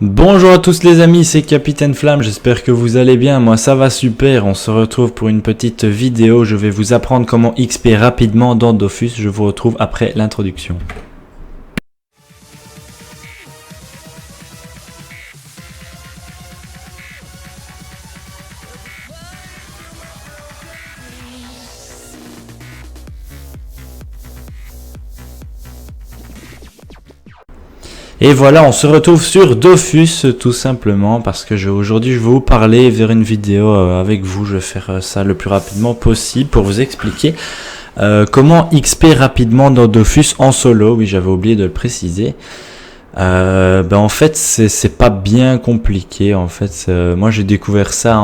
Bonjour à tous les amis, c'est Capitaine Flamme, j'espère que vous allez bien, moi ça va super, on se retrouve pour une petite vidéo, je vais vous apprendre comment XP rapidement dans Dofus, je vous retrouve après l'introduction. Et voilà, on se retrouve sur Dofus tout simplement parce que aujourd'hui je vais vous parler vers une vidéo avec vous. Je vais faire ça le plus rapidement possible pour vous expliquer comment XP rapidement dans Dofus en solo. Oui, j'avais oublié de le préciser. En fait, c'est pas bien compliqué. En fait, moi j'ai découvert ça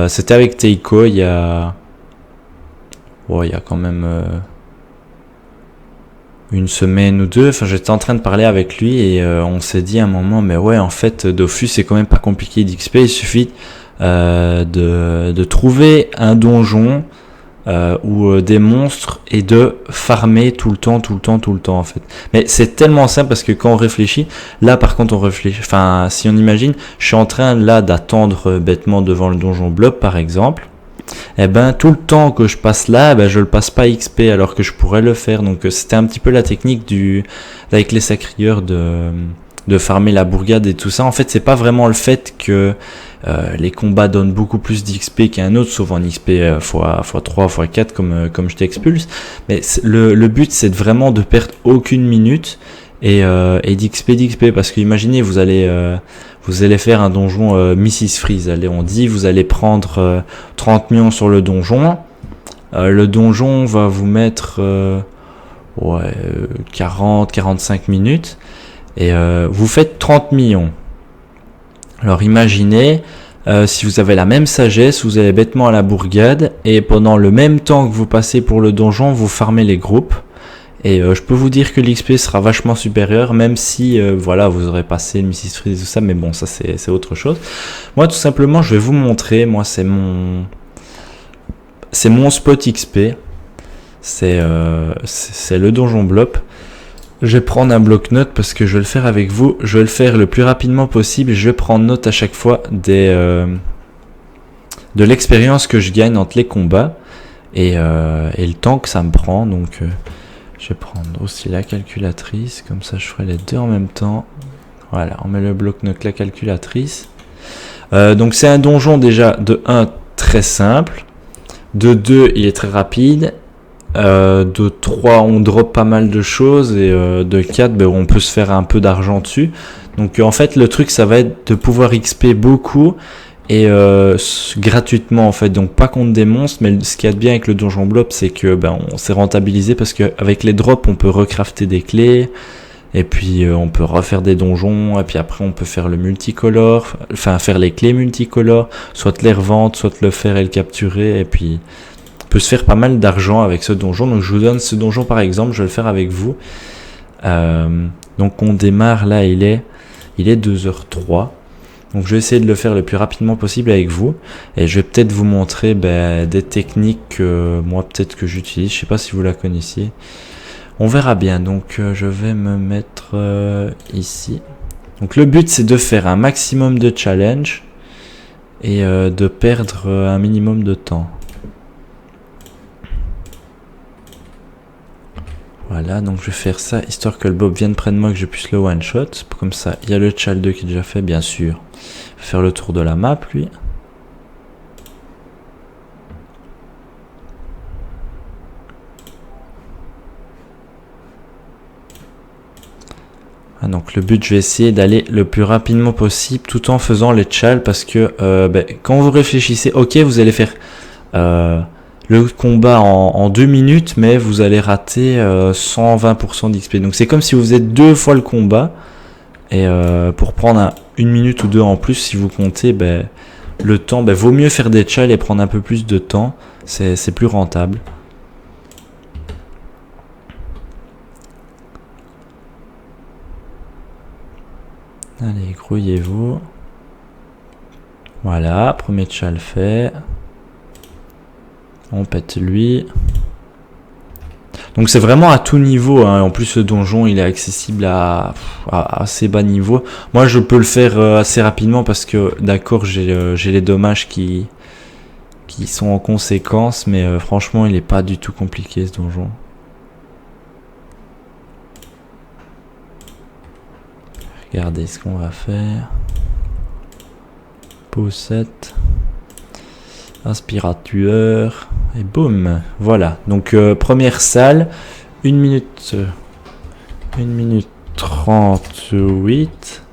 c'était avec Teiko il y a quand même une semaine ou deux, enfin j'étais en train de parler avec lui et on s'est dit à un moment, mais ouais, en fait Dofus c'est quand même pas compliqué d'XP, il suffit de trouver un donjon ou des monstres et de farmer tout le temps en fait. Mais c'est tellement simple parce que quand on réfléchit, là par contre on réfléchit, enfin si on imagine, je suis en train là d'attendre bêtement devant le donjon blob par exemple. Eh ben tout le temps que je passe là, je le passe pas XP alors que je pourrais le faire. Donc c'était un petit peu la technique avec les sacrieurs de farmer la bourgade et tout ça. En fait, c'est pas vraiment le fait que les combats donnent beaucoup plus d'XP qu'un autre, sauf en XP x3, x4 comme je t'expulse. Mais le but c'est vraiment de perdre aucune minute et d'XP parce que imaginez vous allez faire un donjon Mrs Freeze. Allez, on dit vous allez prendre 30 millions sur le donjon. Le donjon va vous mettre 40-45 minutes et vous faites 30 millions. Alors imaginez si vous avez la même sagesse, vous allez bêtement à la bourgade et pendant le même temps que vous passez pour le donjon, vous farmez les groupes. Et je peux vous dire que l'XP sera vachement supérieur, même si voilà, vous aurez passé le Mrs Freeze et tout ça, mais bon, ça c'est autre chose. Moi tout simplement je vais vous montrer, moi c'est mon spot XP, c'est le donjon blob. Je vais prendre un bloc-notes parce que je vais le faire avec vous, je vais le faire le plus rapidement possible, je vais prendre note à chaque fois de l'expérience que je gagne entre les combats et le temps que ça me prend, donc... je vais prendre aussi la calculatrice, comme ça je ferai les deux en même temps. Voilà, on met le bloc-notes, la calculatrice. Donc c'est un donjon déjà de 1 très simple. De 2 il est très rapide. De 3 on drop pas mal de choses. Et de 4 on peut se faire un peu d'argent dessus. Donc en fait le truc ça va être de pouvoir XP beaucoup. Et gratuitement en fait, donc pas contre des monstres, mais ce qu'il y a de bien avec le donjon blob c'est que on s'est rentabilisé parce que avec les drops on peut recrafter des clés et puis on peut refaire des donjons et puis après on peut faire le multicolore, enfin faire les clés multicolores, soit les revendre, soit le faire et le capturer et puis on peut se faire pas mal d'argent avec ce donjon. Donc je vous donne ce donjon par exemple, je vais le faire avec vous. Donc on démarre là, il est 2h03. Donc je vais essayer de le faire le plus rapidement possible avec vous et je vais peut-être vous montrer des techniques que moi peut-être que j'utilise, je sais pas si vous la connaissiez, on verra bien. Donc je vais me mettre ici. Donc le but c'est de faire un maximum de challenge et de perdre un minimum de temps. Voilà, donc je vais faire ça histoire que le Bob vienne près de moi, que je puisse le one shot. Comme ça, il y a le Chal 2 qui est déjà fait, bien sûr. Je vais faire le tour de la map, lui. Ah, donc le but, je vais essayer d'aller le plus rapidement possible tout en faisant les Chal parce que quand vous réfléchissez, ok, vous allez faire le combat en 2 minutes, mais vous allez rater 120% d'XP. Donc c'est comme si vous faisiez 2 fois le combat. Et pour prendre 1 minute ou 2 en plus, si vous comptez le temps, vaut mieux faire des chals et prendre un peu plus de temps. C'est plus rentable. Allez, grouillez-vous. Voilà, premier chal fait. On pète lui. Donc c'est vraiment à tout niveau, hein. En plus ce donjon il est accessible à assez bas niveau. Moi je peux le faire assez rapidement parce que d'accord j'ai les dommages qui sont en conséquence, mais franchement il est pas du tout compliqué ce donjon. Regardez ce qu'on va faire. Possède. Aspirateur. Et boum. Voilà. Donc première salle. 1 minute 38.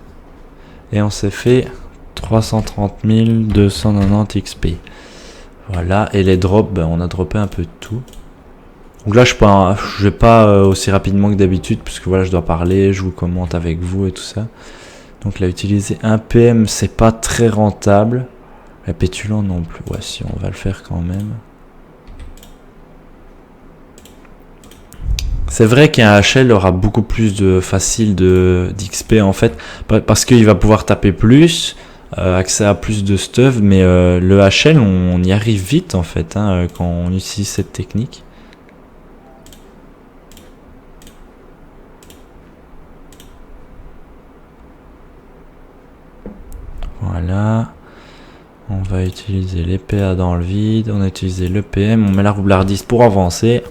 Et on s'est fait 330 290 XP. Voilà. Et les drops, ben, on a droppé un peu de tout. Donc là je vais pas aussi rapidement que d'habitude, puisque voilà je dois parler, je vous commente avec vous et tout ça. Donc là utiliser un PM c'est pas très rentable. La pétulant non plus. Ouais si on va le faire quand même. C'est vrai qu'un HL aura beaucoup plus de facile d'XP en fait, parce qu'il va pouvoir taper plus, accès à plus de stuff, mais le HL on y arrive vite en fait hein, quand on utilise cette technique. Voilà, on va utiliser les PA dans le vide, on a utilisé le PM, on met la roublardise pour avancer.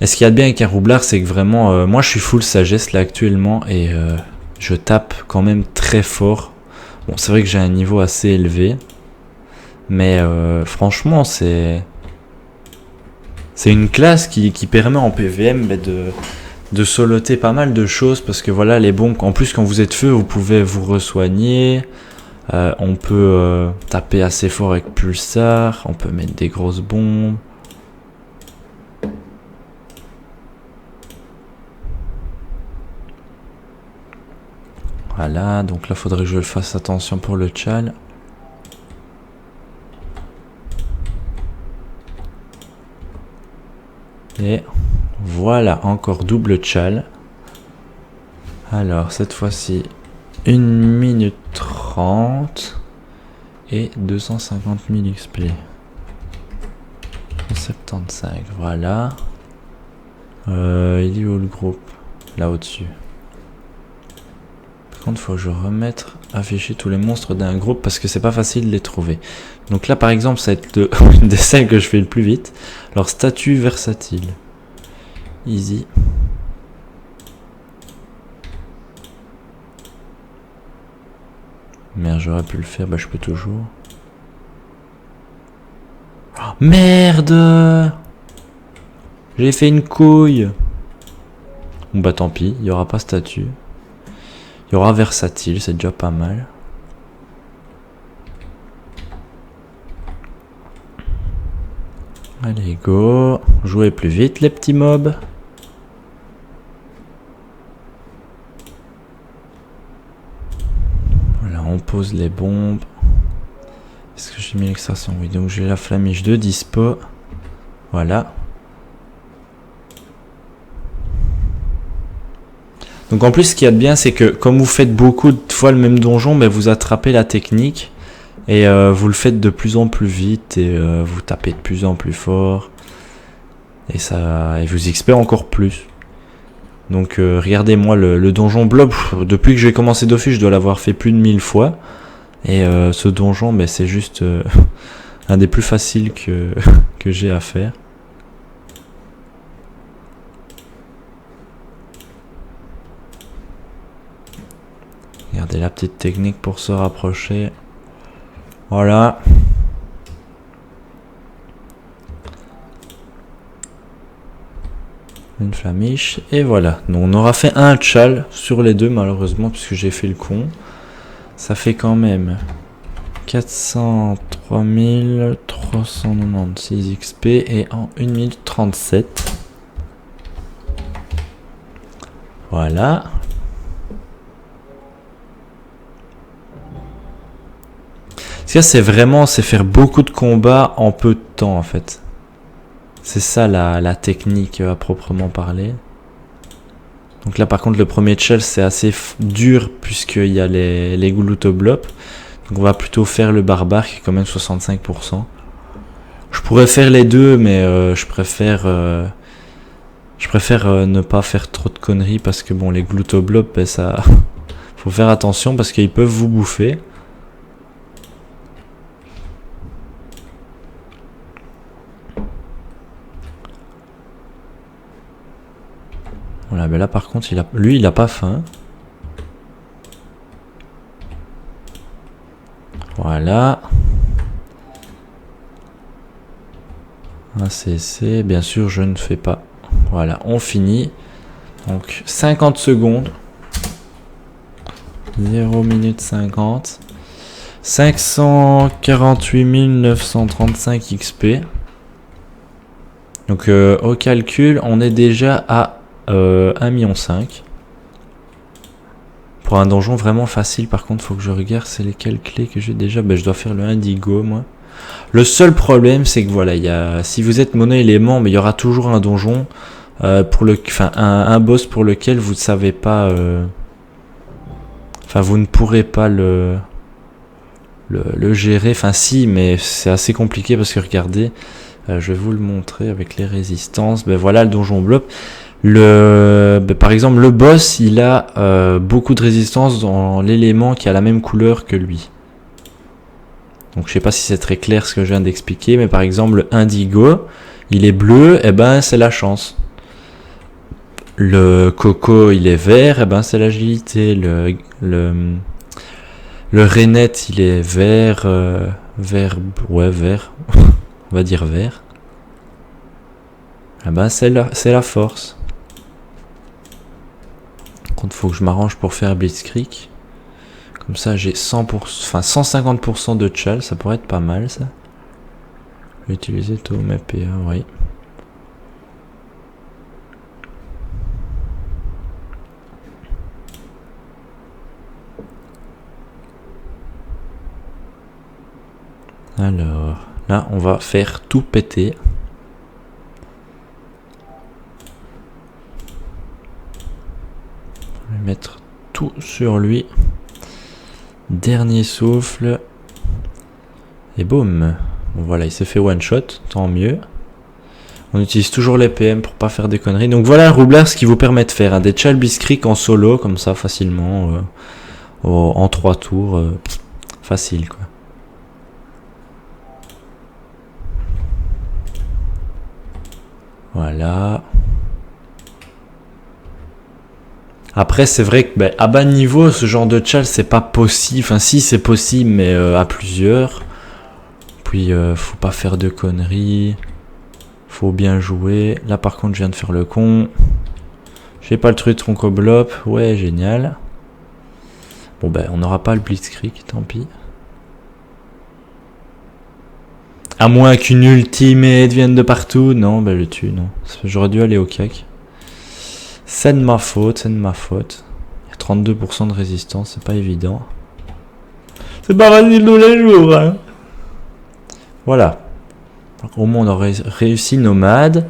Et ce qu'il y a de bien avec un roublard, c'est que vraiment, moi je suis full sagesse là actuellement et je tape quand même très fort. Bon, c'est vrai que j'ai un niveau assez élevé, mais franchement c'est une classe qui permet en PVM de soloter pas mal de choses, parce que voilà les bombes, en plus quand vous êtes feu vous pouvez vous re-soigner, on peut taper assez fort avec pulsar, on peut mettre des grosses bombes. Voilà, donc là faudrait que je le fasse attention pour le tchal. Et voilà, encore double tchal. Alors cette fois-ci 1 minute 30 et 250 000 XP. 75, voilà. Il est où le groupe? Là au-dessus. Par contre, faut que je remette afficher tous les monstres d'un groupe parce que c'est pas facile de les trouver. Donc là, par exemple, ça va être une des celles que je fais le plus vite. Alors, statut versatile. Easy. Merde, j'aurais pu le faire, bah je peux toujours. Oh, merde! J'ai fait une couille. Bon bah tant pis, il n'y aura pas statut. Il y aura versatile, c'est déjà pas mal. Allez, go. Jouez plus vite, les petits mobs. Voilà, on pose les bombes. Est-ce que j'ai mis l'extraction? Oui, donc j'ai la flamiche de dispo. Voilà. Donc en plus, ce qu'il y a de bien, c'est que comme vous faites beaucoup de fois le même donjon, ben, vous attrapez la technique et vous le faites de plus en plus vite et vous tapez de plus en plus fort et vous XP encore plus. Donc regardez, moi le donjon blob, depuis que j'ai commencé Dofus, je dois l'avoir fait plus de 1000 fois et ce donjon, ben, c'est juste un des plus faciles que j'ai à faire. Regardez la petite technique pour se rapprocher. Voilà. Une flamiche. Et voilà. Donc on aura fait un tchal sur les deux malheureusement puisque j'ai fait le con. Ça fait quand même 403 396 XP et en 1 minute 37. Voilà. Ce c'est vraiment, c'est faire beaucoup de combats en peu de temps en fait. C'est ça la technique à proprement parler. Donc là par contre le premier tchal c'est assez dur puisqu'il y a les gouloutoblops. Donc on va plutôt faire le barbare qui est quand même 65%. Je pourrais faire les deux, mais je préfère ne pas faire trop de conneries parce que bon, les gloutoblobs, ben, ça, faut faire attention parce qu'ils peuvent vous bouffer. Voilà, ben là par contre, lui, il a pas faim. Voilà. Un CC, bien sûr, je ne fais pas. Voilà, on finit. Donc 50 secondes. 0 minute 50. 548 935 XP. Donc au calcul, on est déjà à 1,5 million. Pour un donjon vraiment facile, par contre, faut que je regarde c'est lesquelles clés que j'ai déjà. Ben, je dois faire le indigo, moi. Le seul problème, c'est que voilà, si vous êtes mono-élément, mais il y aura toujours un donjon un boss pour lequel vous ne savez pas. Enfin, vous ne pourrez pas le gérer. Enfin, si, mais c'est assez compliqué parce que regardez, je vais vous le montrer avec les résistances. Ben voilà le donjon blob. Par exemple, le boss, il a beaucoup de résistance dans l'élément qui a la même couleur que lui. Donc je sais pas si c'est très clair ce que je viens d'expliquer, mais par exemple le indigo, il est bleu, et ben c'est la chance. Le coco, il est vert, et ben c'est l'agilité. Le rainette, il est vert, vert, on va dire vert. Et ben c'est la force. Contre, faut que je m'arrange pour faire Blitzkrieg. Comme ça, j'ai 150% de chal, ça pourrait être pas mal, ça. Je vais utiliser tout mes PA, oui. Alors, là, on va faire tout péter. Je vais mettre tout sur lui. Dernier souffle. Et boum. Bon, voilà, il s'est fait one shot, tant mieux. On utilise toujours les PM pour pas faire des conneries. Donc voilà Roublard, ce qui vous permet de faire des Chal Blitzkrieg en solo, comme ça, facilement. En 3 tours. Facile, quoi. Voilà. Après, c'est vrai que à bas niveau, ce genre de chal, c'est pas possible. Enfin, si, c'est possible, mais à plusieurs. Puis, faut pas faire de conneries. Faut bien jouer. Là, par contre, je viens de faire le con. J'ai pas le truc tronco-blob. Ouais, génial. Bon, on n'aura pas le Blitzkrieg, tant pis. À moins qu'une ultimate vienne de partout. Non, le tue, non. J'aurais dû aller au cac. C'est de ma faute, c'est de ma faute. Il y a 32% de résistance, c'est pas évident. C'est pas facile tous les jours, hein. Voilà. Au moins on aurait réussi Nomade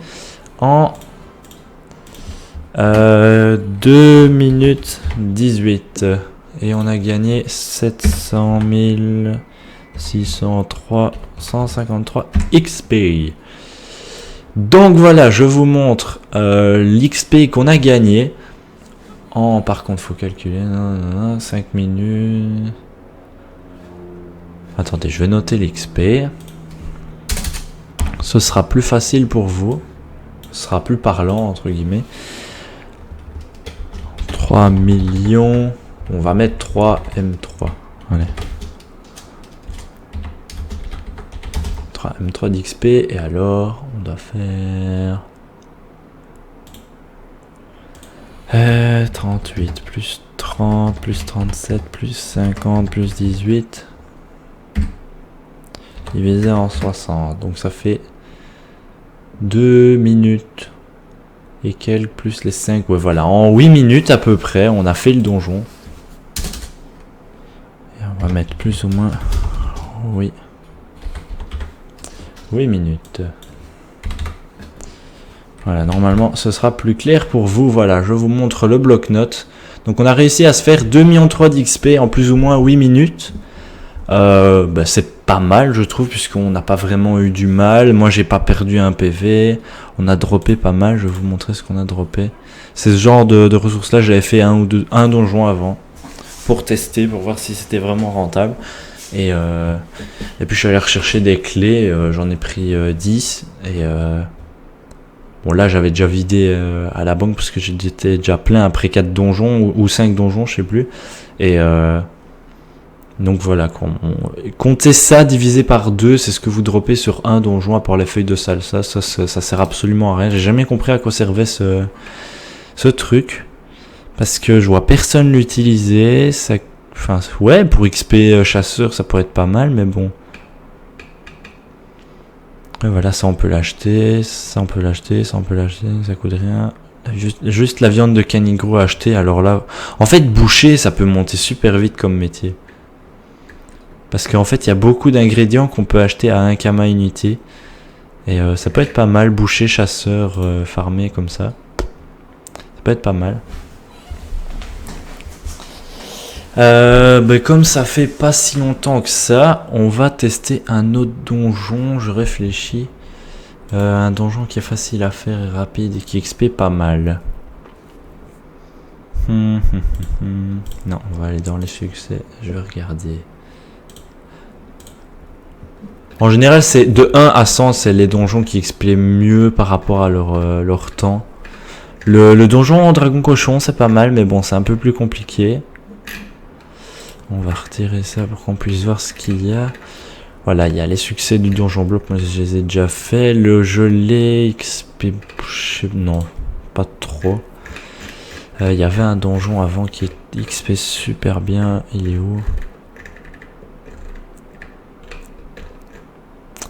en 2 minutes 18. Et on a gagné 700 603 153 XP. Donc voilà, je vous montre l'XP qu'on a gagné. Par contre, faut calculer. 5 minutes. Attendez, je vais noter l'XP. Ce sera plus facile pour vous. Ce sera plus parlant, entre guillemets. 3 millions. On va mettre 3 M3. Allez. 3 M3 d'XP. Et alors, on doit faire 38 plus 30 plus 37 plus 50 plus 18 divisé en 60. Donc ça fait 2 minutes et quelques plus les 5. Ouais, voilà, en 8 minutes à peu près, on a fait le donjon. Et on va mettre plus ou moins... Oui. 8 minutes. Voilà, normalement, ce sera plus clair pour vous. Voilà, je vous montre le bloc-notes. Donc, on a réussi à se faire 2,3 millions d'XP en plus ou moins 8 minutes. pas mal, je trouve, puisqu'on n'a pas vraiment eu du mal. Moi, j'ai pas perdu un PV. On a droppé pas mal. Je vais vous montrer ce qu'on a droppé. C'est ce genre de ressources-là. J'avais fait un donjon avant pour tester, pour voir si c'était vraiment rentable. Et puis, je suis allé rechercher des clés. J'en ai pris 10. Et bon, là, j'avais déjà vidé à la banque parce que j'étais déjà plein après 4 donjons ou 5 donjons, je sais plus. Et donc voilà, comptez ça divisé par 2, c'est ce que vous droppez sur un donjon à part les feuilles de salsa. Ça sert absolument à rien. J'ai jamais compris à quoi servait ce truc. Parce que je vois personne l'utiliser. Enfin, ouais, pour XP chasseur, ça pourrait être pas mal, mais bon. Et voilà, ça on peut l'acheter, ça on peut l'acheter, ça on peut l'acheter, ça coûte rien. Juste la viande de canigro à acheter, alors là... En fait, boucher, ça peut monter super vite comme métier. Parce qu'en fait, il y a beaucoup d'ingrédients qu'on peut acheter à 1 kama unité. Et ça peut être pas mal, boucher, chasseur, farmer comme ça. Ça peut être pas mal. Comme ça fait pas si longtemps que ça, on va tester un autre donjon, je réfléchis. Un donjon qui est facile à faire et rapide et qui XP pas mal. Non, on va aller dans les succès, je vais regarder. En général, c'est de 1 à 100, c'est les donjons qui XP mieux par rapport à leur temps. Le donjon en dragon cochon, c'est pas mal, mais bon, c'est un peu plus compliqué. On va retirer ça pour qu'on puisse voir ce qu'il y a. Voilà, il y a les succès du donjon bloc, moi je les ai déjà fait. Le gelé, XP, non, pas trop. Il y avait un donjon avant qui est XP super bien, il est où?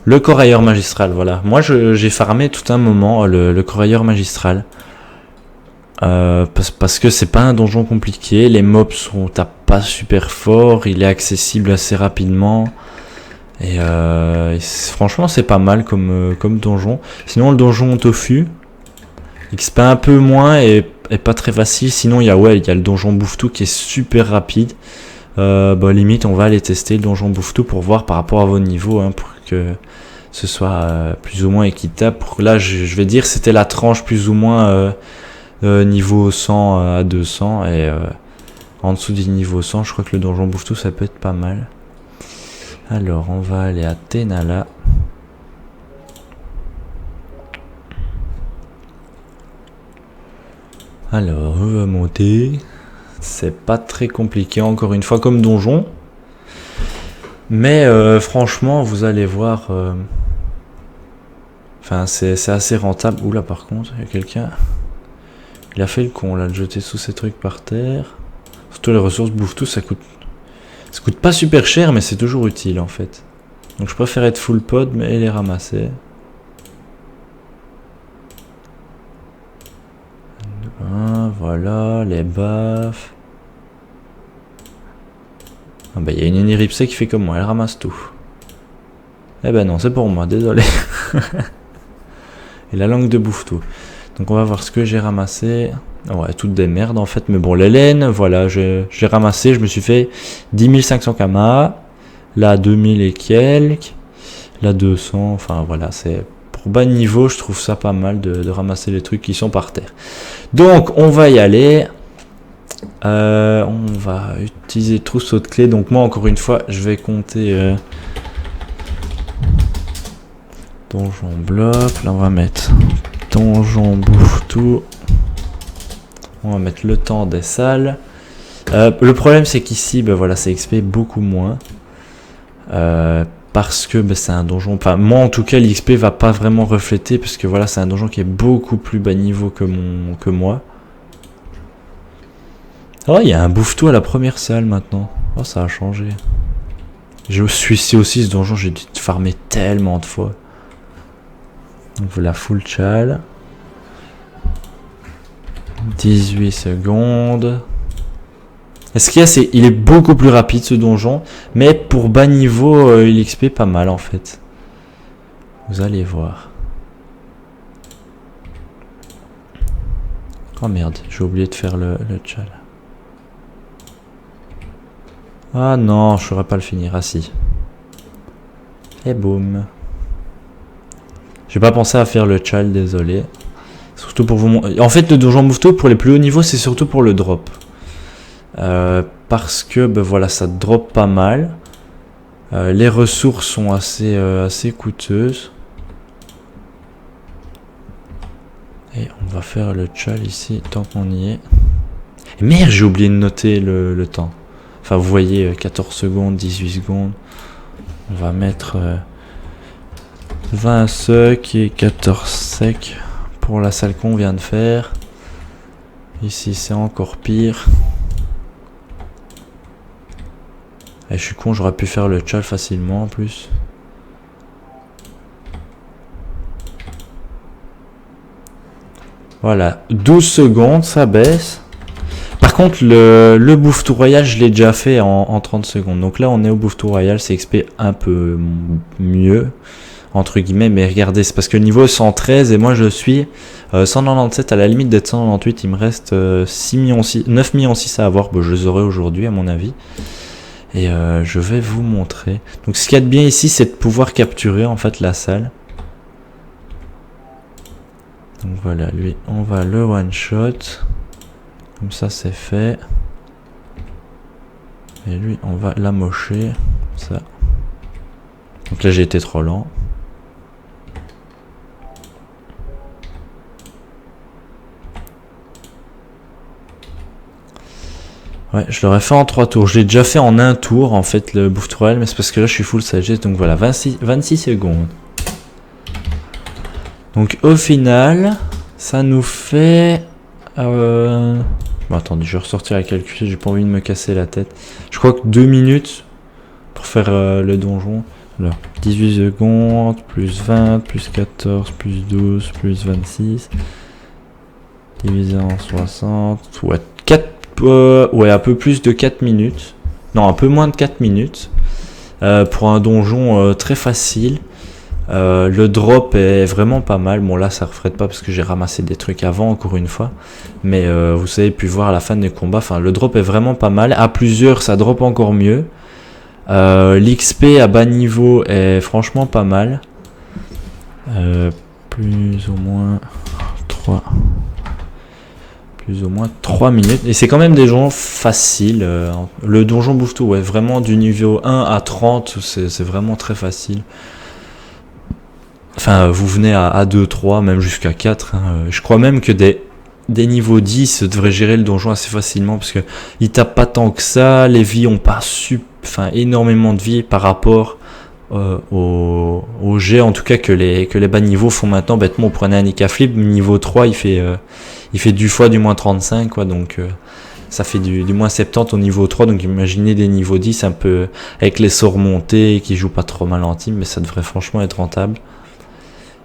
Le corailleur magistral, voilà. Moi j'ai farmé tout un moment le corailleur magistral. Parce que c'est pas un donjon compliqué, les mobs sont pas super forts, il est accessible assez rapidement. Et franchement c'est pas mal comme donjon. Sinon le donjon tofu, XP un peu moins et pas très facile. Sinon il y a le donjon bouffe-tout qui est super rapide. Limite on va aller tester le donjon bouffe-tout pour voir par rapport à vos niveaux, hein, pour que ce soit plus ou moins équitable. Là je vais dire c'était la tranche plus ou moins niveau 100 à 200 et en dessous du niveau 100 je crois que le donjon bouffe-tout ça peut être pas mal. Alors on va aller à Tenala. Alors on va monter. C'est pas très compliqué encore une fois comme donjon. Mais franchement vous allez voir. Enfin c'est assez rentable. Oula par contre il y a quelqu'un. Il a fait le con là de jeter tous ces trucs par terre. Surtout les ressources bouffe-tout ça coûte pas super cher mais c'est toujours utile en fait. Donc je préfère être full pod mais les ramasser. Voilà, les baffes. Ah bah il y a une Eniripsée qui fait comme moi, elle ramasse tout. Eh ben non, c'est pour moi, désolé. Et la langue de bouffe-tout. Donc on va voir ce que j'ai ramassé. Ouais, toutes des merdes en fait, mais bon, les laines, voilà, j'ai ramassé, je me suis fait 10 500 kama. Là, 2000 et quelques. Là, 200, enfin voilà, c'est... Pour bas niveau, je trouve ça pas mal de ramasser les trucs qui sont par terre. Donc, on va y aller. On va utiliser trousseau de clés. Donc moi, encore une fois, je vais compter... Donjon bloc. Là, on va mettre donjon bouffe tout. On va mettre le temps des salles. Le problème, c'est qu'ici, ben voilà, c'est XP beaucoup moins. Parce que c'est un donjon, enfin moi en tout cas l'XP va pas vraiment refléter parce que voilà c'est un donjon qui est beaucoup plus bas niveau que moi. Oh il y a un bouffe-tout à la première salle maintenant. Oh ça a changé. Je suis ici aussi ce donjon, j'ai dû farmer tellement de fois. Donc voilà full chal. 18 secondes. Ce qu'il y a, c'est il est beaucoup plus rapide ce donjon, mais pour bas niveau, il XP pas mal en fait. Vous allez voir. Oh merde, j'ai oublié de faire le tchal. Ah non, je saurais pas le finir. Ah si. Et boum. J'ai pas pensé à faire le child, désolé. Surtout pour vous montrer. En fait, le donjon Mouveteau, pour les plus hauts niveaux, c'est surtout pour le drop. Parce que, ben voilà, ça drop pas mal. Les ressources sont assez coûteuses. Et on va faire le child ici, tant qu'on y est. Et merde, j'ai oublié de noter le temps. Enfin, vous voyez, 14 secondes, 18 secondes. On va mettre 20 sec et 14 sec pour la salle qu'on vient de faire. Ici, c'est encore pire. Et je suis con, j'aurais pu faire le child facilement en plus. Voilà, 12 secondes, ça baisse. Par contre, le Bouffetou Royal, je l'ai déjà fait en 30 secondes. Donc là, on est au Bouffetou Royal, c'est XP un peu mieux, entre guillemets. Mais regardez, c'est parce que niveau 113, et moi je suis 197, à la limite d'être 198, il me reste 9 millions 6 à avoir. Bon, je les aurai aujourd'hui, à mon avis. Et je vais vous montrer. Donc ce qu'il y a de bien ici, c'est de pouvoir capturer en fait la salle. Donc voilà, lui, on va le one shot. Comme ça, c'est fait. Et lui, on va l'amocher. Ça. Donc là, j'ai été trop lent. Ouais, je l'aurais fait en 3 tours. Je l'ai déjà fait en 1 tour, en fait, le Bouffetou Royal. Mais c'est parce que là, je suis full sagesse. Donc voilà, 26 secondes. Donc au final, ça nous fait... Bon, attendez, je vais ressortir la calculer, j'ai pas envie de me casser la tête. Je crois que 2 minutes pour faire le donjon. Alors, 18 secondes, plus 20, plus 14, plus 12, plus 26. Divisé en 60. Ouais, 4, ouais, un peu plus de 4 minutes. Non, un peu moins de 4 minutes. Pour un donjon très facile. Le drop est vraiment pas mal. Bon là ça reflète pas parce que j'ai ramassé des trucs avant encore une fois. Mais vous avez pu voir à la fin des combats. Enfin le drop est vraiment pas mal. À plusieurs ça drop encore mieux. L'XP à bas niveau est franchement pas mal. Plus ou moins 3. Plus ou moins 3 minutes. Et c'est quand même des donjons faciles. Le donjon Bouffetou, ouais, vraiment du niveau 1 à 30, c'est vraiment très facile. Enfin, vous venez à 2, 3, même jusqu'à 4. Hein. Je crois même que des niveaux 10 devraient gérer le donjon assez facilement parce que ils tapent pas tant que ça. Les vies ont pas énormément de vie par rapport au jet, en tout cas que les bas niveaux font maintenant. Bêtement, on prenait un Nika Flip, niveau 3, il fait du fois du moins 35, quoi. Donc, ça fait du moins 70 au niveau 3. Donc, imaginez des niveaux 10 un peu avec les sorts montés qui jouent pas trop mal en team, mais ça devrait franchement être rentable.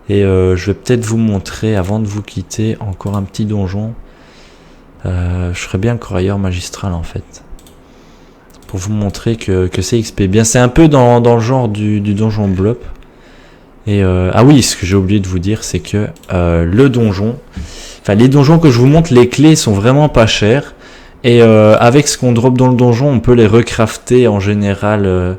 Et je vais peut-être vous montrer, avant de vous quitter, encore un petit donjon. Je ferais bien le corailleur magistral en fait. Pour vous montrer que c'est XP bien. C'est un peu dans le genre du donjon Blop. Et ah oui, ce que j'ai oublié de vous dire, c'est que le donjon... Enfin, les donjons que je vous montre, les clés sont vraiment pas chères. Et avec ce qu'on drop dans le donjon, on peut les recrafter en général...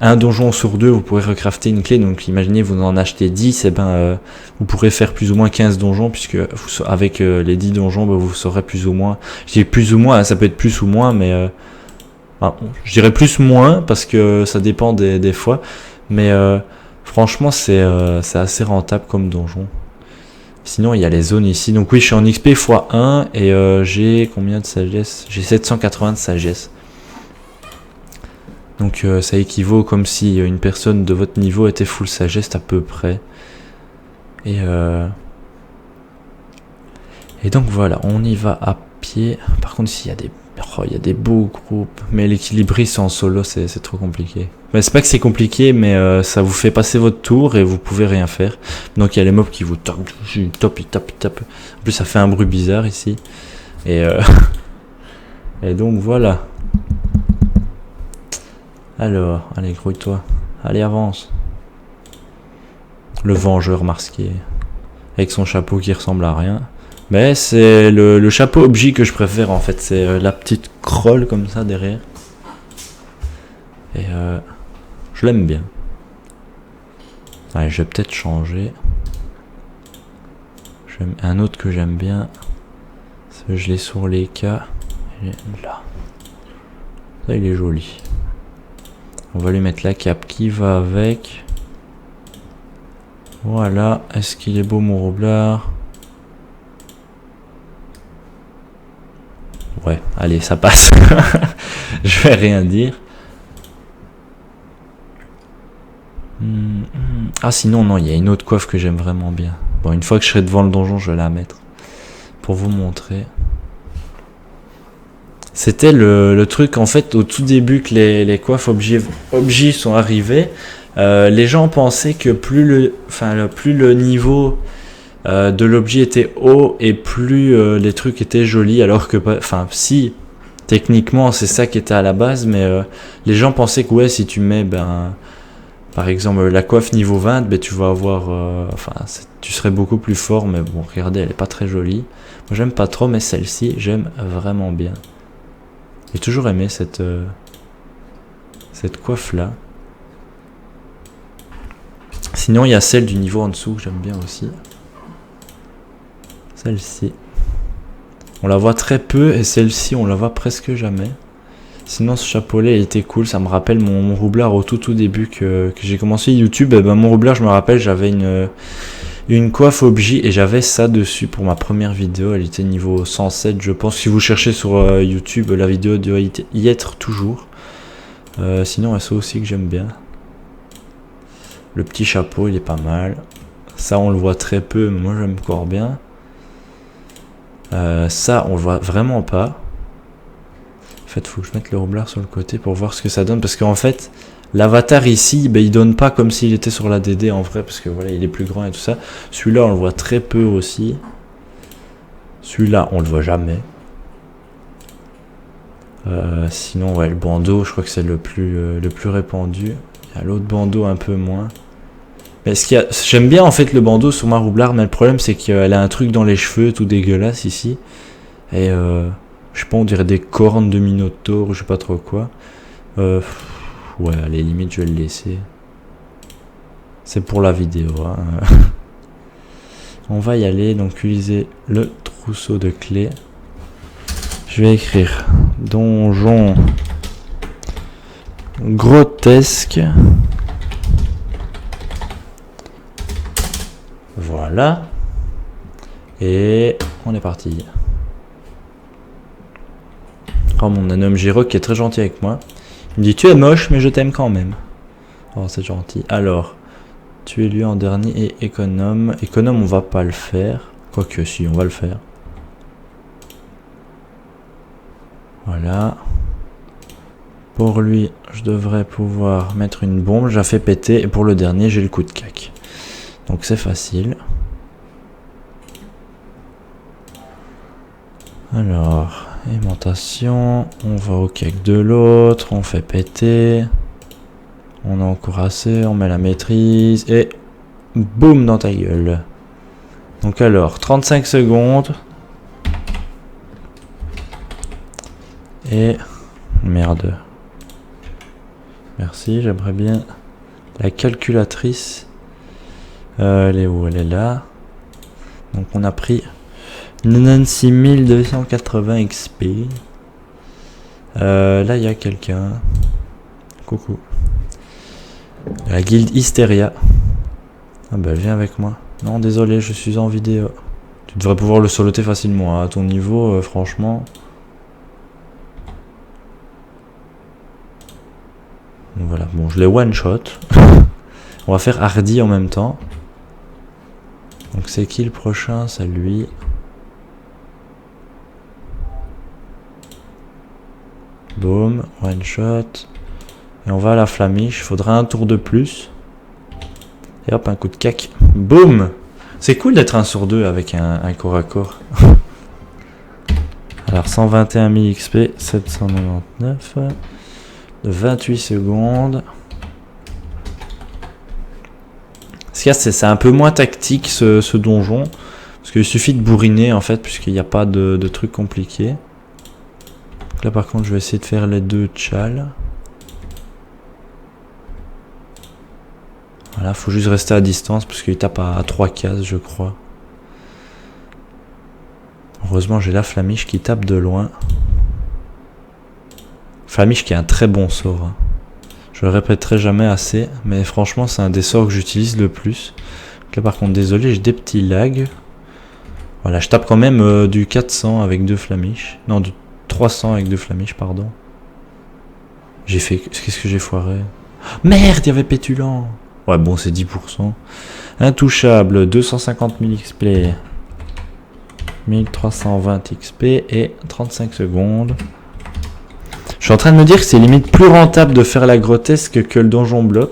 un donjon sur 2, vous pourrez recrafter une clé. Donc imaginez, vous en achetez 10, et ben vous pourrez faire plus ou moins 15 donjons, puisque avec les 10 donjons, ben, vous saurez plus ou moins. Je dis plus ou moins, ça peut être plus ou moins, mais je dirais plus ou moins, parce que ça dépend des fois. Mais franchement, c'est assez rentable comme donjon. Sinon, il y a les zones ici. Donc oui, je suis en XP x1, et j'ai combien de sagesse? J'ai 780 de sagesse. Donc ça équivaut comme si une personne de votre niveau était full sagesse à peu près. Et donc voilà, on y va à pied. Par contre ici il y a des beaux groupes. Mais l'équilibriste en solo c'est trop compliqué. Mais c'est pas que c'est compliqué, mais ça vous fait passer votre tour et vous pouvez rien faire. Donc il y a les mobs qui vous tapent. Ils tapent. En plus ça fait un bruit bizarre ici. Et donc voilà. Alors, allez, grouille-toi. Allez, avance. Le vengeur masqué. Avec son chapeau qui ressemble à rien. Mais c'est le chapeau objet que je préfère en fait. C'est la petite crolle comme ça derrière. Et je l'aime bien. Allez, je vais peut-être changer. Un autre que j'aime bien. Je l'ai sur les cas. Là. Ça, il est joli. On va lui mettre la cape qui va avec. Voilà. Est-ce qu'il est beau, mon roublard? Ouais, allez, ça passe. Je vais rien dire. Ah, sinon, non, il y a une autre coiffe que j'aime vraiment bien. Bon, une fois que je serai devant le donjon, je vais la mettre. Pour vous montrer. C'était le truc, en fait, au tout début que les coiffes objets sont arrivées. Les gens pensaient que plus le niveau de l'objet était haut et plus les trucs étaient jolis, alors que, enfin, si, techniquement, c'est ça qui était à la base, mais les gens pensaient que, ouais, si tu mets, par exemple, la coiffe niveau 20, tu vas avoir, tu serais beaucoup plus fort, mais bon, regardez, elle est pas très jolie. Moi, j'aime pas trop, mais celle-ci, j'aime vraiment bien. J'ai toujours aimé cette coiffe-là. Sinon, il y a celle du niveau en dessous que j'aime bien aussi. Celle-ci. On la voit très peu et celle-ci, on la voit presque jamais. Sinon, ce chapeau-là, il était cool. Ça me rappelle mon roublard au tout début que j'ai commencé YouTube. Mon roublard, je me rappelle, j'avais une coiffe objet et j'avais ça dessus pour ma première vidéo. Elle était niveau 107, je pense. Si vous cherchez sur YouTube, la vidéo doit y être toujours. Sinon, ça aussi que j'aime bien. Le petit chapeau, il est pas mal. Ça, on le voit très peu, mais moi, j'aime encore bien. Ça, on le voit vraiment pas. En fait, faut que je mette le roublard sur le côté pour voir ce que ça donne. Parce qu'en fait, l'avatar ici, il donne pas comme s'il était sur la DD en vrai. Parce que voilà, il est plus grand et tout ça. Celui-là, on le voit très peu aussi. Celui-là, on le voit jamais. Sinon, ouais, le bandeau, je crois que c'est le plus répandu. Il y a l'autre bandeau un peu moins. Mais j'aime bien en fait le bandeau sur ma roublard, mais le problème c'est qu'elle a un truc dans les cheveux tout dégueulasse ici. Et je sais pas, on dirait des cornes de minotaure ou je sais pas trop quoi. Ouais, allez, limite je vais le laisser. C'est pour la vidéo. Hein. On va y aller, donc utiliser le trousseau de clés. Je vais écrire donjon grotesque. Voilà. Et on est parti. Oh, mon homme Giro qui est très gentil avec moi. Il me dit tu es moche mais je t'aime quand même. Oh, c'est gentil. Alors, tu es lui en dernier et économe. Économe, on va pas le faire. Quoique si, on va le faire. Voilà. Pour lui, je devrais pouvoir mettre une bombe. J'ai fait péter. Et pour le dernier, j'ai le coup de cac. Donc c'est facile. Alors, aimantation. On va au cac de l'autre. On fait péter. On a encore assez. On met la maîtrise. Et boum dans ta gueule. Donc alors, 35 secondes. Et merde. Merci, j'aimerais bien la calculatrice. Elle est où? Elle est là. Donc on a pris 96 280 XP. Là il y a quelqu'un. Coucou. La guilde Hysteria. Ah bah viens avec moi. Non désolé, je suis en vidéo. Tu devrais pouvoir le soloter facilement. Hein. À ton niveau, franchement. Donc voilà, bon je l'ai one shot. On va faire Hardy en même temps. Donc c'est qui le prochain? C'est lui. Boom, one shot. Et on va à la flamiche. Il faudra un tour de plus. Et hop, un coup de cac. Boom. C'est cool d'être 1 sur 2 avec un corps à corps. Alors 121 000 XP, 799. De 28 secondes. C'est un peu moins tactique ce donjon. Parce qu'il suffit de bourriner en fait, puisqu'il n'y a pas de trucs compliqués. Donc là par contre je vais essayer de faire les deux tchals. Voilà, faut juste rester à distance parce qu'il tape à 3 cases, je crois. Heureusement, j'ai la Flamiche qui tape de loin. Flamiche qui a un très bon sort. Hein. Je le répéterai jamais assez, mais franchement, c'est un des sorts que j'utilise le plus. Donc là, par contre, désolé, j'ai des petits lags. Voilà, je tape quand même du 400 avec 2 Flamiches. Non, du 300 avec 2 Flamiches, pardon. J'ai fait... Qu'est-ce que j'ai foiré? Merde, il y avait Pétulant. Ouais, bon, c'est 10%. Intouchable, 250 000 XP. 1320 XP et 35 secondes. Je suis en train de me dire que c'est limite plus rentable de faire la grotesque que le donjon blob.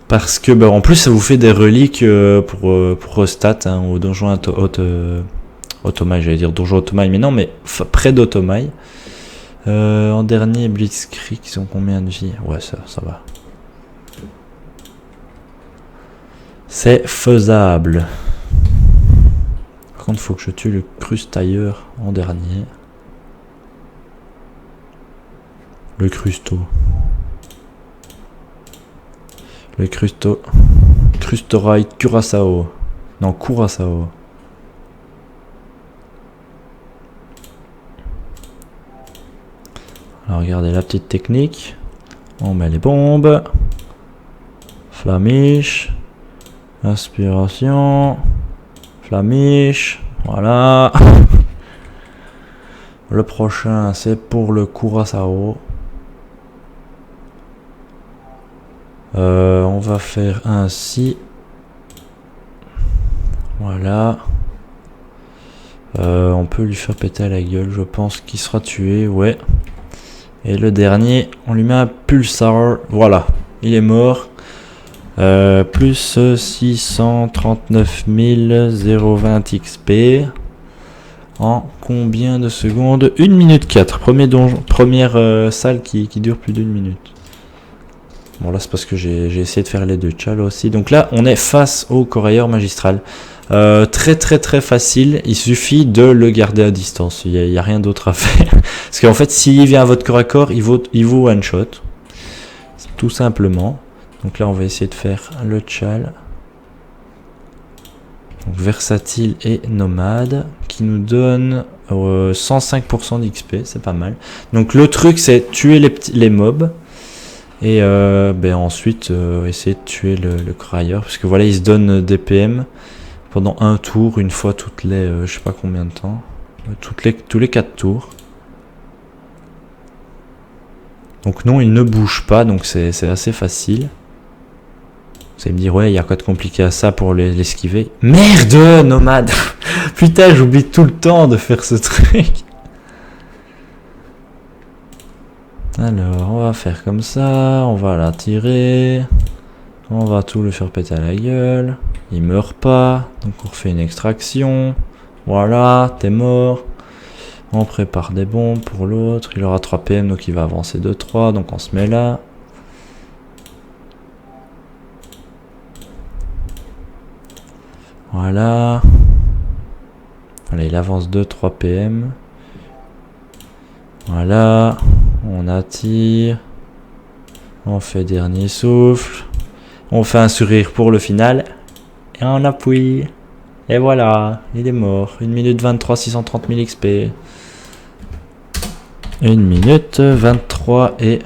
Parce que, bah, en plus, ça vous fait des reliques pour stat hein, au donjon Automail. J'allais dire donjon Automail, mais non, mais près d'Automail. En dernier, Blitzkrieg, ils ont combien de vie? Ouais, ça va. C'est faisable. Par contre, il faut que je tue le Crustailleur en dernier. Le Crusto. Le Crustorail Curaçao. Non, Curaçao. Alors regardez la petite technique. On met les bombes. Flamiche. Inspiration. Flamiche. Voilà. Le prochain, c'est pour le Curaçao. On va faire ainsi. Voilà. On peut lui faire péter à la gueule. Je pense qu'il sera tué. Ouais. Et le dernier, on lui met un pulsar. Voilà. Il est mort. Plus 639 020 XP. En combien de secondes? 1 minute 4. Première salle qui dure plus d'1 minute. Bon là c'est parce que j'ai essayé de faire les deux tchals aussi. Donc là on est face au corailleur magistral. Très facile. Il suffit de le garder à distance. Il n'y a rien d'autre à faire. Parce qu'en fait s'il vient à votre corps à corps, il vous one shot. Tout simplement. Donc là on va essayer de faire le tchal. Donc, versatile et nomade. Qui nous donne 105% d'XP. C'est pas mal. Donc le truc c'est tuer les mobs. Et ensuite essayer de tuer le corailleur parce que voilà il se donne des PM pendant un tour une fois toutes les je sais pas combien de temps tous les 4 tours. Donc non il ne bouge pas donc c'est assez facile. Vous allez me dire ouais il y a quoi de compliqué à ça pour l'esquiver. Merde nomade. Putain j'oublie tout le temps de faire ce truc. Alors, on va faire comme ça, on va l'attirer, on va tout le faire péter à la gueule, il meurt pas, donc on refait une extraction, voilà, t'es mort, on prépare des bombes pour l'autre, il aura 3 PM donc il va avancer de 3, donc on se met là. Voilà, voilà il avance 2-3 PM, voilà. On attire. On fait dernier souffle. On fait un sourire pour le final. Et on appuie. Et voilà, il est mort. 1 minute 23, 630 000 XP. 1 minute 23 et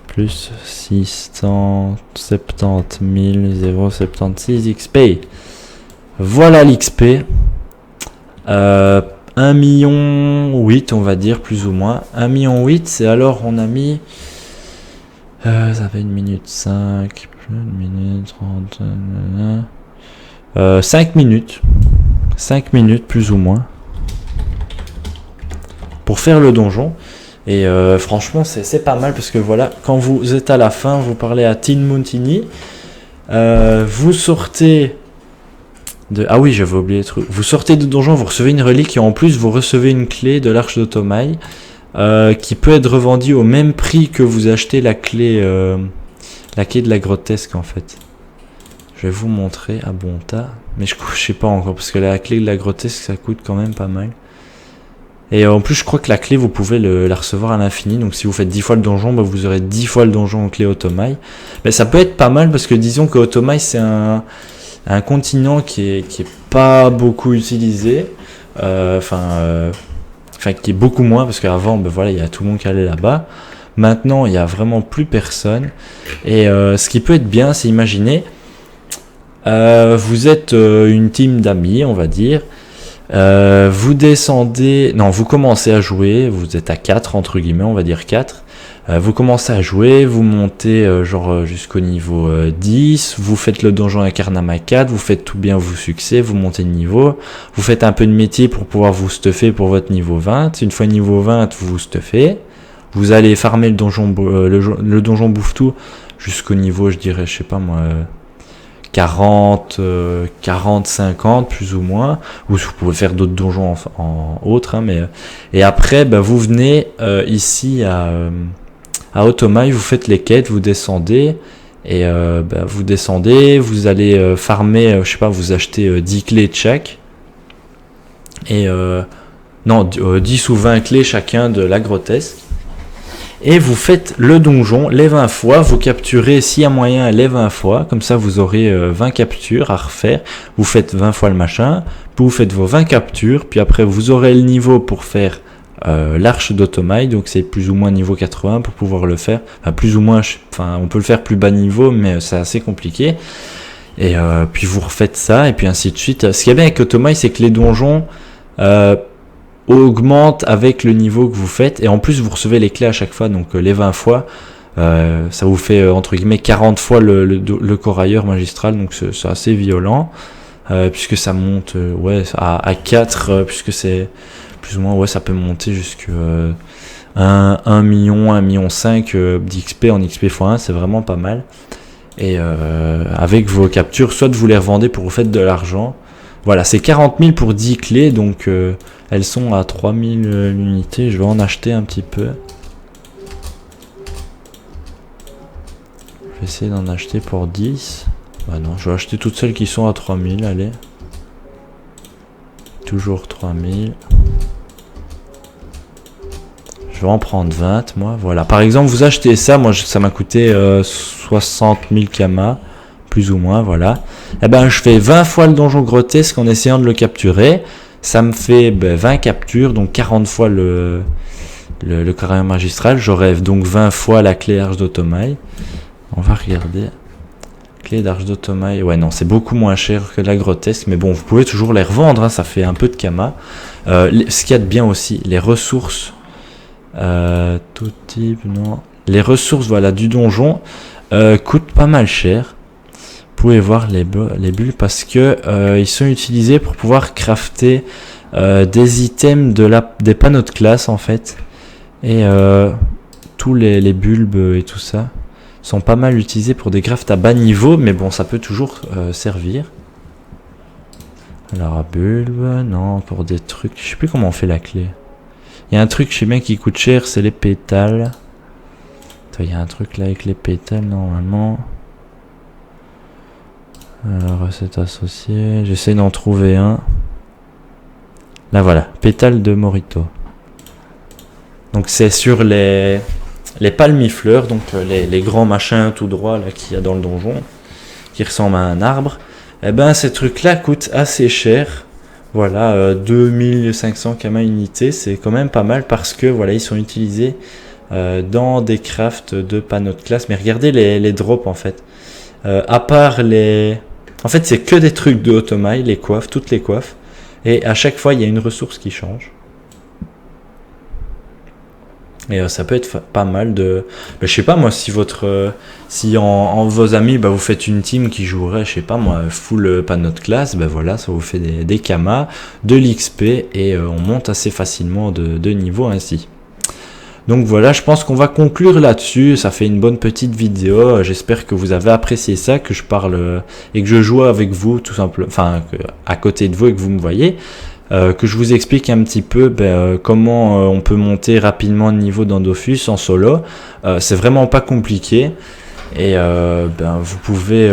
plus 670 076 XP. Voilà l'XP. 1,8 million, on va dire, plus ou moins. 1,8 million, et alors on a mis... ça fait 1 minute 5, 1 minute 30... 5 minutes. 5 minutes, plus ou moins. Pour faire le donjon. Et franchement, c'est pas mal, parce que voilà, quand vous êtes à la fin, vous parlez à Tin Montini. Vous sortez... Ah oui, j'avais oublié le truc. Vous sortez de donjon, vous recevez une relique et en plus vous recevez une clé de l'arche d'Automail qui peut être revendue au même prix que vous achetez la clé de la grotesque en fait. Je vais vous montrer à bon tas, mais je sais pas encore parce que la clé de la grotesque ça coûte quand même pas mal. Et en plus, je crois que la clé, vous pouvez la recevoir à l'infini. Donc si vous faites 10 fois le donjon, bah, vous aurez 10 fois le donjon en clé Otomaï. Mais ça peut être pas mal parce que disons que Otomaï, c'est un continent qui est pas beaucoup utilisé. Enfin, qui est beaucoup moins parce qu'avant, ben voilà, il y a tout le monde qui allait là-bas. Maintenant, il y a vraiment plus personne. Et ce qui peut être bien, c'est imaginer, vous êtes une team d'amis, on va dire. Vous descendez, non, vous commencez à jouer, vous êtes à 4 entre guillemets, on va dire 4. Vous commencez à jouer, vous montez jusqu'au niveau 10, vous faites le donjon Incarnam 4, vous faites tout bien vos succès, vous montez de niveau, vous faites un peu de métier pour pouvoir vous stuffer pour votre niveau 20. Une fois niveau 20, vous vous stuffez. Vous allez farmer le donjon, le donjon bouffe-tout jusqu'au niveau, je dirais, je sais pas moi, 40, 50 plus ou moins, ou vous pouvez faire d'autres donjons en autre, hein, mais et après bah, vous venez ici à Otomaï, vous faites les quêtes, vous descendez et bah, vous descendez, vous allez farmer, je sais pas, vous achetez 10 clés de chaque et non 10 ou 20 clés chacun de la grotesque. Et vous faites le donjon les 20 fois, vous capturez s'il y a moyen les 20 fois, comme ça vous aurez 20 captures à refaire, vous faites 20 fois le machin, puis vous faites vos 20 captures, puis après vous aurez le niveau pour faire l'arche d'Otomaï, donc c'est plus ou moins niveau 80 pour pouvoir le faire, enfin plus ou moins, enfin on peut le faire plus bas niveau, mais c'est assez compliqué, et puis vous refaites ça, et puis ainsi de suite. Ce qui est bien avec Otomaï, c'est que les donjons augmente avec le niveau que vous faites et en plus vous recevez les clés à chaque fois, donc les 20 fois ça vous fait entre guillemets 40 fois le corailleur magistral, donc c'est assez violent puisque ça monte ouais à 4 puisque c'est plus ou moins, ouais, ça peut monter jusqu'à 1 million, 1 million 5 d'XP en XP x1, c'est vraiment pas mal. Et avec vos captures, soit vous les revendez pour vous faites de l'argent. Voilà, c'est 40 000 pour 10 clés, donc elles sont à 3000 l'unité. Je vais en acheter un petit peu. Je vais essayer d'en acheter pour 10. Bah non, je vais acheter toutes celles qui sont à 3000, allez. Toujours 3000. Je vais en prendre 20, moi. Voilà, par exemple, vous achetez ça, moi ça m'a coûté 60 000 kamas. Plus ou moins, voilà. Et ben, je fais 20 fois le donjon grotesque en essayant de le capturer. Ça me fait 20 captures, donc 40 fois le corailleur magistral. J'aurai donc 20 fois la clé arche d'Otomaï. On va regarder. Clé d'arche d'Otomaï. Ouais, non, c'est beaucoup moins cher que la grotesque. Mais bon, vous pouvez toujours les revendre, hein, ça fait un peu de kama. Ce qu'il y a de bien aussi, les ressources. Tout type, non. Les ressources, voilà, du donjon coûtent pas mal cher. Vous pouvez voir les bulles parce que ils sont utilisés pour pouvoir crafter des items des panneaux de classe en fait, et tous les bulbes et tout ça sont pas mal utilisés pour des crafts à bas niveau, mais bon, ça peut toujours servir. Alors à bulbe, non, pour des trucs, je sais plus comment on fait la clé. Il y a un truc, je sais bien, qui coûte cher, c'est les pétales. Attends, il y a un truc là avec les pétales normalement. Recette associée, j'essaie d'en trouver un. Là voilà, pétales de Morito. Donc c'est sur les palmifleurs, donc les grands machins tout droit là qu'il y a dans le donjon, qui ressemblent à un arbre. Et ben ces trucs là coûtent assez cher. Voilà, 2500 kama unité, c'est quand même pas mal parce que voilà, ils sont utilisés dans des crafts de panneaux de classe. Mais regardez les drops en fait. À part les... En fait, c'est que des trucs de Otomaï, les coiffes, toutes les coiffes. Et à chaque fois, il y a une ressource qui change. Et ça peut être pas mal de... je sais pas moi, si si en vos amis, vous faites une team qui jouerait, je sais pas moi, full panneau de classe, voilà, ça vous fait des kamas, de l'XP, et on monte assez facilement de niveau ainsi. Donc voilà, je pense qu'on va conclure là-dessus. Ça fait une bonne petite vidéo. J'espère que vous avez apprécié ça, que je parle et que je joue avec vous, tout simplement, enfin à côté de vous et que vous me voyez. Que je vous explique un petit peu comment on peut monter rapidement de niveau dans Dofus en solo. C'est vraiment pas compliqué. Et vous pouvez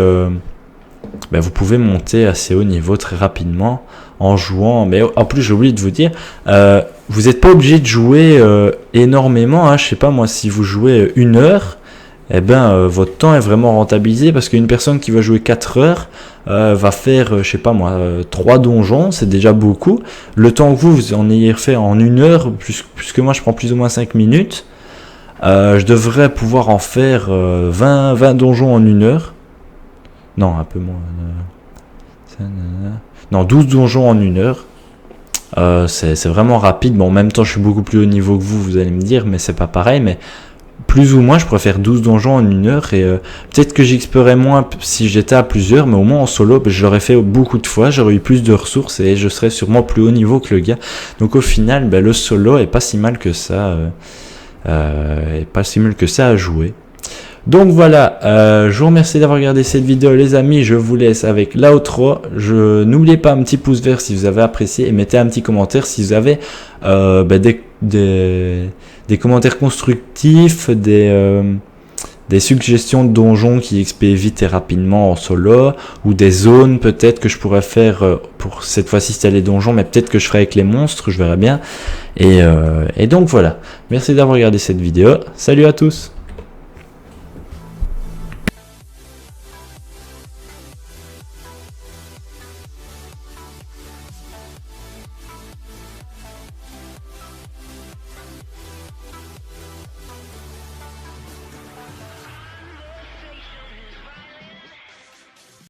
monter assez haut niveau très rapidement en jouant. Mais en plus, j'ai oublié de vous dire... vous n'êtes pas obligé de jouer énormément, hein. Je sais pas moi, si vous jouez 1 heure, eh ben votre temps est vraiment rentabilisé, parce qu'une personne qui va jouer 4 heures va faire, je sais pas moi, 3 donjons, c'est déjà beaucoup. Le temps que vous en ayez fait en 1 heure, plus que moi je prends plus ou moins 5 minutes, je devrais pouvoir en faire 20 donjons en 1 heure. Non, un peu moins. Non, 12 donjons en 1 heure. C'est vraiment rapide. Bon, en même temps, je suis beaucoup plus haut niveau que vous allez me dire, mais c'est pas pareil. Mais plus ou moins, je préfère 12 donjons en 1 heure. Et peut-être que j'explorerais moins si j'étais à plusieurs, mais au moins en solo, je l'aurais fait beaucoup de fois. J'aurais eu plus de ressources et je serais sûrement plus haut niveau que le gars. Donc au final, le solo est pas si mal que ça. Est pas si mal que ça à jouer. Donc voilà, je vous remercie d'avoir regardé cette vidéo les amis, je vous laisse avec l'outro. N'oubliez pas un petit pouce vert si vous avez apprécié et mettez un petit commentaire si vous avez des commentaires constructifs, des suggestions de donjons qui XP vite et rapidement en solo, ou des zones peut-être que je pourrais faire pour cette fois-ci c'était les donjons, mais peut-être que je ferai avec les monstres, je verrai bien. Et donc voilà, merci d'avoir regardé cette vidéo, salut à tous.